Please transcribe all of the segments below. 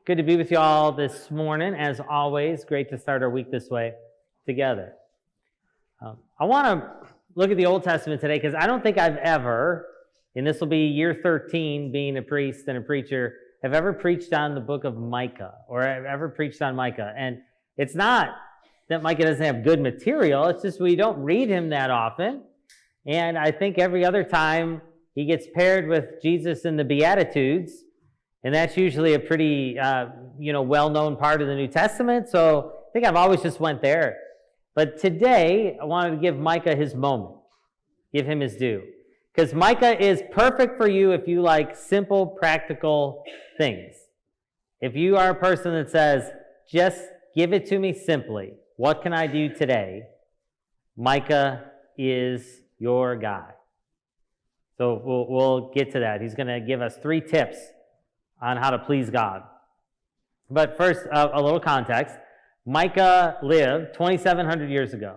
Good to be with you all this morning. As always, great to start our week this way together. I want to look at the Old Testament today because I don't think I've ever, and this will be year 13 being a priest and a preacher, have ever preached on the book of Micah or I've ever preached on Micah. And it's not that Micah doesn't have good material, it's just we don't read him that often. And I think every other time he gets paired with Jesus in the Beatitudes, and that's usually a pretty, well-known part of the New Testament. So I think I've always just went there. But today, I wanted to give Micah his moment, give him his due. Because Micah is perfect for you if you like simple, practical things. If you are a person that says, just give it to me simply, what can I do today? Micah is your guy. So we'll get to that. He's going to give us 3 tips on how to please God. But first, a little context. Micah lived 2,700 years ago,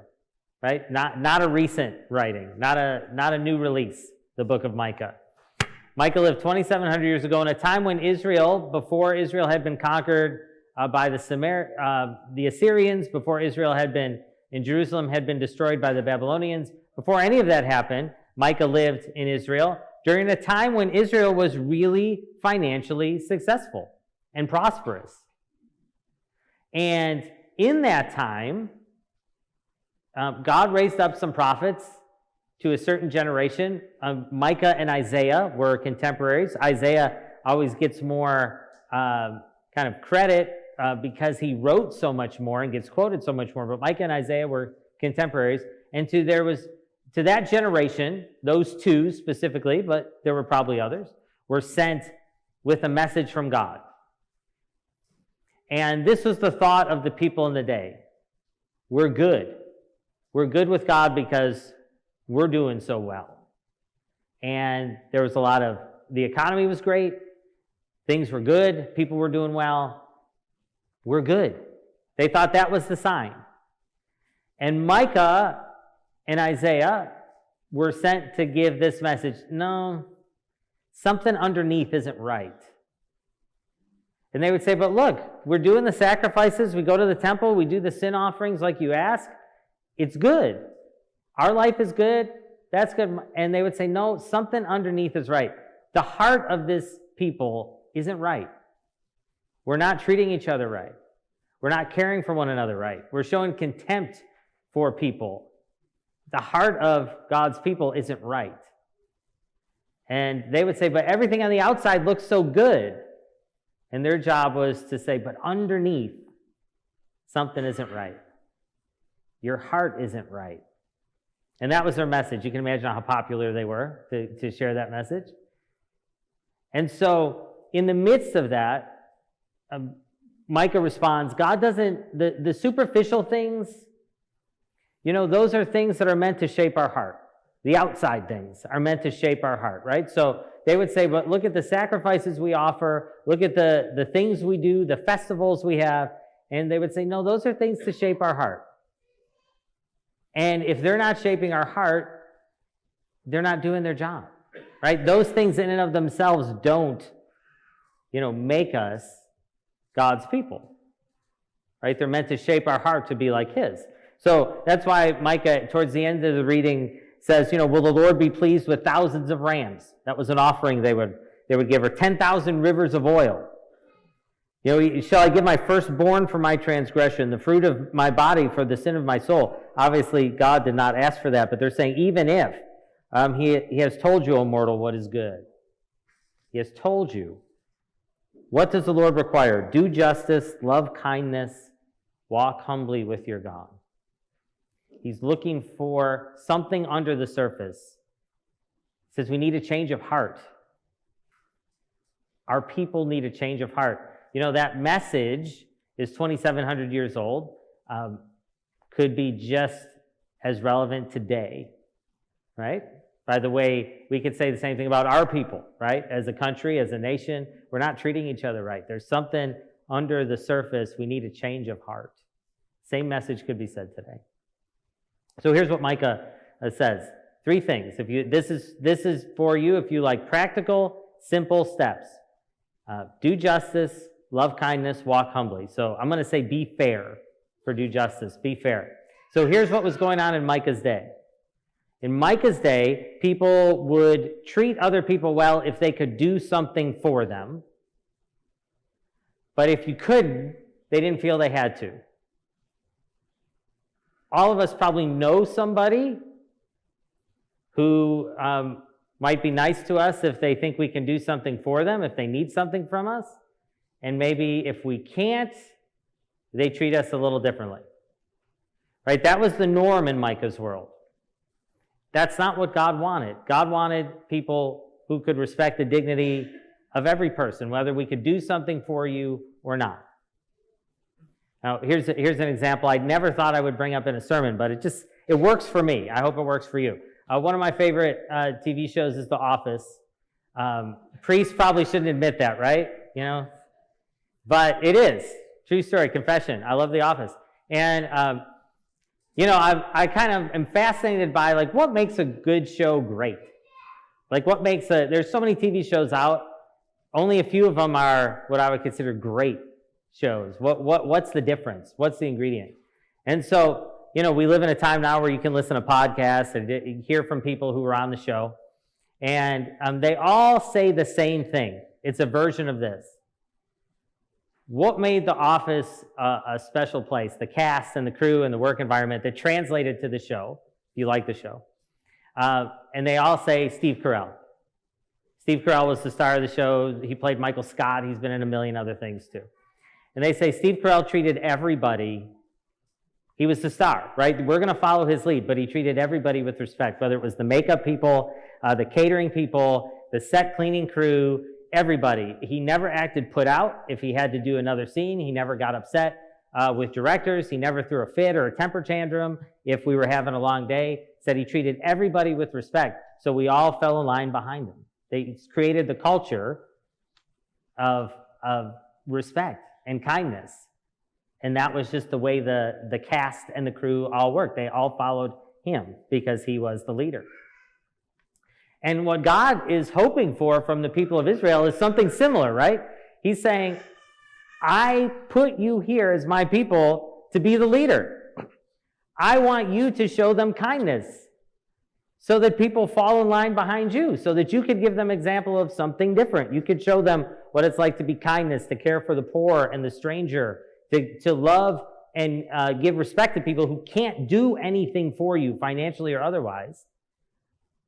right? Not a recent writing, not a new release, the book of Micah. Micah lived 2,700 years ago in a time when before Israel had been conquered by the Assyrians, before Israel had been in Jerusalem, had been destroyed by the Babylonians. Before any of that happened, Micah lived in Israel during a time when Israel was really financially successful and prosperous. And in that time, God raised up some prophets to a certain generation. Micah and Isaiah were contemporaries. Isaiah always gets more kind of credit because he wrote so much more and gets quoted so much more. But Micah and Isaiah were contemporaries. And to that generation, those 2 specifically, but there were probably others, were sent with a message from God. And this was the thought of the people in the day. We're good. We're good with God because we're doing so well. And there was the economy was great. Things were good. People were doing well. We're good. They thought that was the sign. And Micah and Isaiah were sent to give this message. No, something underneath isn't right. And they would say, but look, we're doing the sacrifices. We go to the temple. We do the sin offerings like you ask. It's good. Our life is good. That's good. And they would say, no, something underneath is right. The heart of this people isn't right. We're not treating each other right. We're not caring for one another right. We're showing contempt for people. The heart of God's people isn't right. And they would say, but everything on the outside looks so good. And their job was to say, but underneath, something isn't right. Your heart isn't right. And that was their message. You can imagine how popular they were to share that message. And so, in the midst of that, Micah responds, God doesn't, the superficial things, those are things that are meant to shape our heart. The outside things are meant to shape our heart, right? So they would say, but look at the sacrifices we offer, look at the things we do, the festivals we have, and they would say, no, those are things to shape our heart. And if they're not shaping our heart, they're not doing their job, right? Those things in and of themselves don't, make us God's people, right? They're meant to shape our heart to be like His. So that's why Micah, towards the end of the reading, says, will the Lord be pleased with thousands of rams? That was an offering they would give her. 10,000 rivers of oil. Shall I give my firstborn for my transgression, the fruit of my body for the sin of my soul? Obviously, God did not ask for that, but they're saying, even if he has told you, O mortal, what is good. He has told you. What does the Lord require? Do justice, love kindness, walk humbly with your God. He's looking for something under the surface. He says we need a change of heart. Our people need a change of heart. That message is 2,700 years old, could be just as relevant today, right? By the way, we could say the same thing about our people, right? As a country, as a nation, we're not treating each other right. There's something under the surface. We need a change of heart. Same message could be said today. So here's what Micah says. 3 things. This is for you if you like practical, simple steps. Do justice, love kindness, walk humbly. So I'm going to say be fair for do justice, be fair. So here's what was going on in Micah's day. In Micah's day, people would treat other people well if they could do something for them. But if you couldn't, they didn't feel they had to. All of us probably know somebody who might be nice to us if they think we can do something for them, if they need something from us. And maybe if we can't, they treat us a little differently. Right? That was the norm in Micah's world. That's not what God wanted. God wanted people who could respect the dignity of every person, whether we could do something for you or not. Now, here's an example I never thought I would bring up in a sermon, but it works for me. I hope it works for you. One of my favorite TV shows is The Office. Priests probably shouldn't admit that, right? You know, but it is. True story, confession. I love The Office. And, you know, I kind of am fascinated by, like, what makes a good show great? Like, what makes there's so many TV shows out, only a few of them are what I would consider great shows. What's the difference? What's the ingredient? And so, you know, we live in a time now where you can listen to podcasts and hear from people who are on the show, and they all say the same thing. It's a version of this. What made The Office a special place? The cast and the crew and the work environment that translated to the show, if you like the show. And they all say Steve Carell. Steve Carell was the star of the show. He played Michael Scott. He's been in a million other things too. And they say Steve Carell treated everybody. He was the star, right? We're going to follow his lead, but he treated everybody with respect, whether it was the makeup people, the catering people, the set cleaning crew, everybody. He never acted put out if he had to do another scene. He never got upset with directors. He never threw a fit or a temper tantrum if we were having a long day. Said he treated everybody with respect, so we all fell in line behind him. They created the culture of respect and kindness. And that was just the way the cast and the crew all worked. They all followed him because he was the leader. And what God is hoping for from the people of Israel is something similar, right? He's saying, I put you here as my people to be the leader. I want you to show them kindness so that people fall in line behind you, so that you could give them example of something different. You could show them what it's like to be kindness, to care for the poor and the stranger, to love and give respect to people who can't do anything for you financially or otherwise.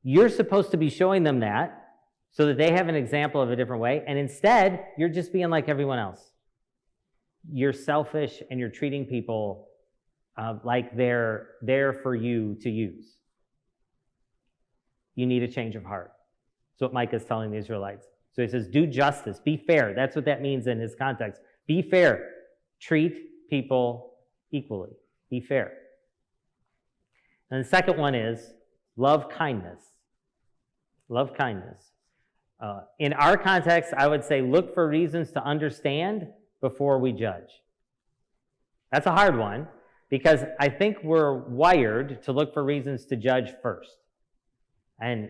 You're supposed to be showing them that so that they have an example of a different way, and instead, you're just being like everyone else. You're selfish and you're treating people like they're there for you to use. You need a change of heart. That's what Micah is telling the Israelites. So he says, do justice, be fair. That's what that means in his context. Be fair. Treat people equally. Be fair. And the second one is love kindness. Love kindness. In our context, I would say look for reasons to understand before we judge. That's a hard one because I think we're wired to look for reasons to judge first. And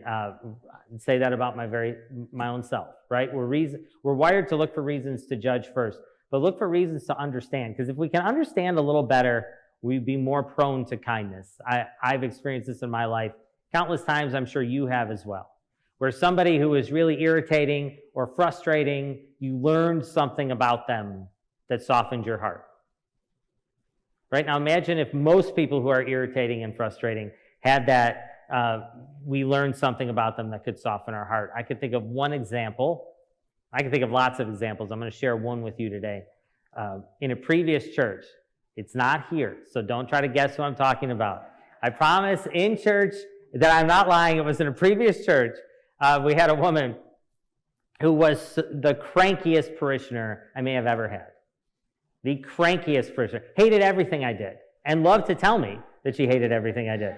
say that about my own self, right? We're wired to look for reasons to judge first, but look for reasons to understand. Because if we can understand a little better, we'd be more prone to kindness. I've experienced this in my life countless times. I'm sure you have as well. Where somebody who is really irritating or frustrating, you learned something about them that softened your heart. Right? Now imagine if most people who are irritating and frustrating had that we learned something about them that could soften our heart. I could think of one example. I can think of lots of examples. I'm going to share one with you today. In a previous church, it's not here, so don't try to guess who I'm talking about. I promise in church that I'm not lying. It was in a previous church. We had a woman who was the crankiest parishioner I may have ever had. The crankiest parishioner. Hated everything I did and loved to tell me that she hated everything I did.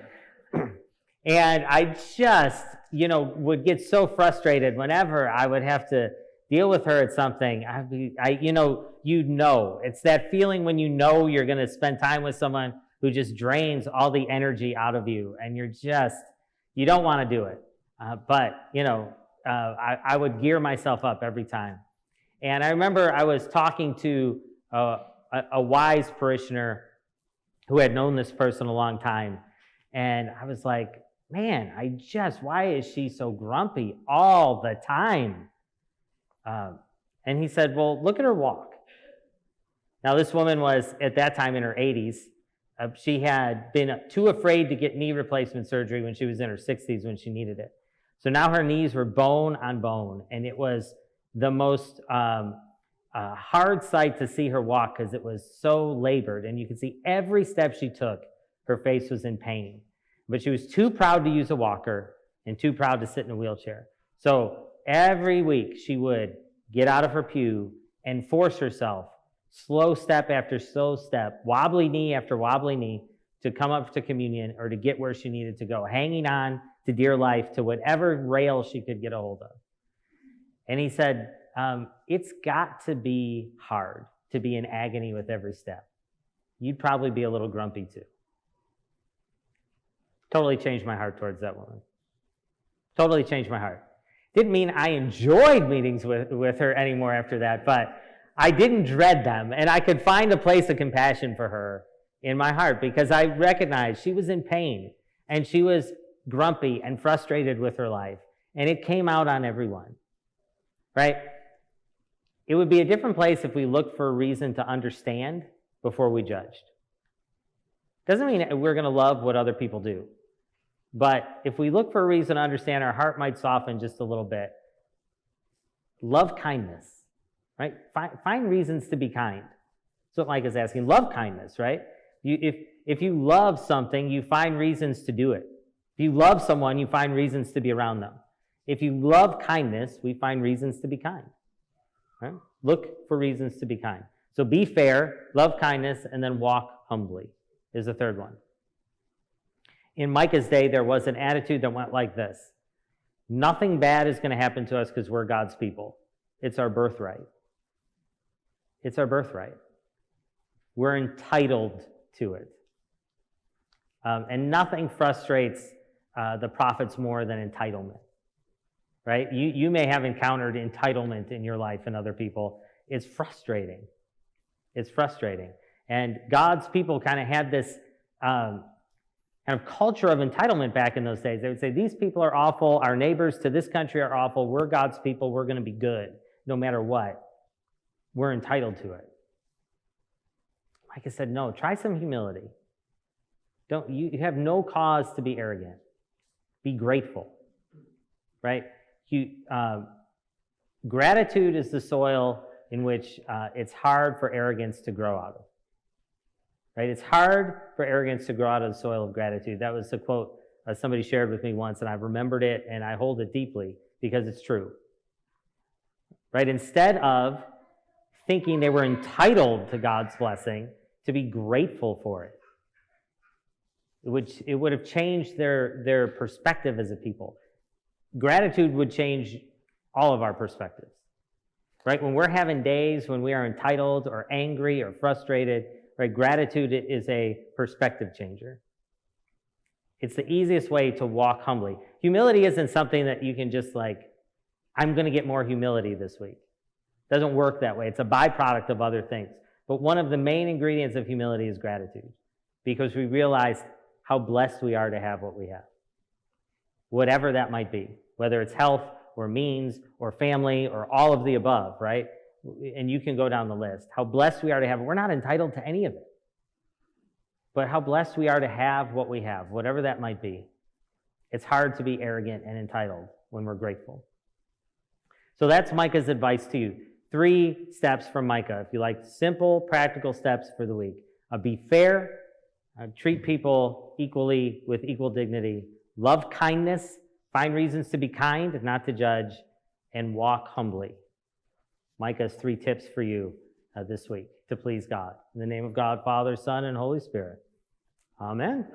And I just, would get so frustrated whenever I would have to deal with her at something. It's that feeling when you're going to spend time with someone who just drains all the energy out of you, and you don't want to do it. But I would gear myself up every time. And I remember I was talking to a wise parishioner who had known this person a long time. And I was like, man, why is she so grumpy all the time? And he said, well, look at her walk. Now, this woman was, at that time, in her 80s. She had been too afraid to get knee replacement surgery when she was in her 60s when she needed it. So now her knees were bone on bone, and it was the most hard sight to see her walk because it was so labored, and you could see every step she took, her face was in pain. But she was too proud to use a walker and too proud to sit in a wheelchair. So every week she would get out of her pew and force herself, slow step after slow step, wobbly knee after wobbly knee, to come up to communion or to get where she needed to go, hanging on to dear life to whatever rail she could get a hold of. And he said, it's got to be hard to be in agony with every step. You'd probably be a little grumpy too. Totally changed my heart towards that woman. Totally changed my heart. Didn't mean I enjoyed meetings with her anymore after that, but I didn't dread them, and I could find a place of compassion for her in my heart because I recognized she was in pain, and she was grumpy and frustrated with her life, and it came out on everyone, right? It would be a different place if we looked for a reason to understand before we judged. Doesn't mean we're going to love what other people do, but if we look for a reason to understand, our heart might soften just a little bit. Love kindness. Right? Find reasons to be kind. That's what Micah is asking. Love kindness, right? If you love something, you find reasons to do it. If you love someone, you find reasons to be around them. If you love kindness, we find reasons to be kind. Right? Look for reasons to be kind. So be fair, love kindness, and then walk humbly is the third one. In Micah's day, there was an attitude that went like this. Nothing bad is going to happen to us because we're God's people. It's our birthright. It's our birthright. We're entitled to it. And nothing frustrates the prophets more than entitlement, right? You may have encountered entitlement in your life and other people. It's frustrating. It's frustrating. And God's people kind of had this kind of culture of entitlement back in those days. They would say, these people are awful. Our neighbors to this country are awful. We're God's people. We're going to be good no matter what. We're entitled to it. Micah said, no, try some humility. You have no cause to be arrogant. Be grateful, right? Gratitude is the soil in which it's hard for arrogance to grow out of, right? It's hard for arrogance to grow out of the soil of gratitude. That was a quote somebody shared with me once, and I've remembered it, and I hold it deeply because it's true, right? Instead of thinking they were entitled to God's blessing, to be grateful for it. It would have changed their perspective as a people. Gratitude would change all of our perspectives, right? When we're having days when we are entitled or angry or frustrated, right? Gratitude is a perspective changer. It's the easiest way to walk humbly. Humility isn't something that you can just I'm going to get more humility this week. It doesn't work that way. It's a byproduct of other things. But one of the main ingredients of humility is gratitude, because we realize how blessed we are to have what we have. Whatever that might be, whether it's health or means or family or all of the above, right? And you can go down the list. How blessed we are to have it. We're not entitled to any of it. But how blessed we are to have what we have, whatever that might be. It's hard to be arrogant and entitled when we're grateful. So that's Micah's advice to you. 3 steps from Micah, if you like, simple, practical steps for the week. Be fair, treat people equally with equal dignity, love kindness, find reasons to be kind, not to judge, and walk humbly. Micah's 3 tips for you this week to please God. In the name of God, Father, Son, and Holy Spirit. Amen.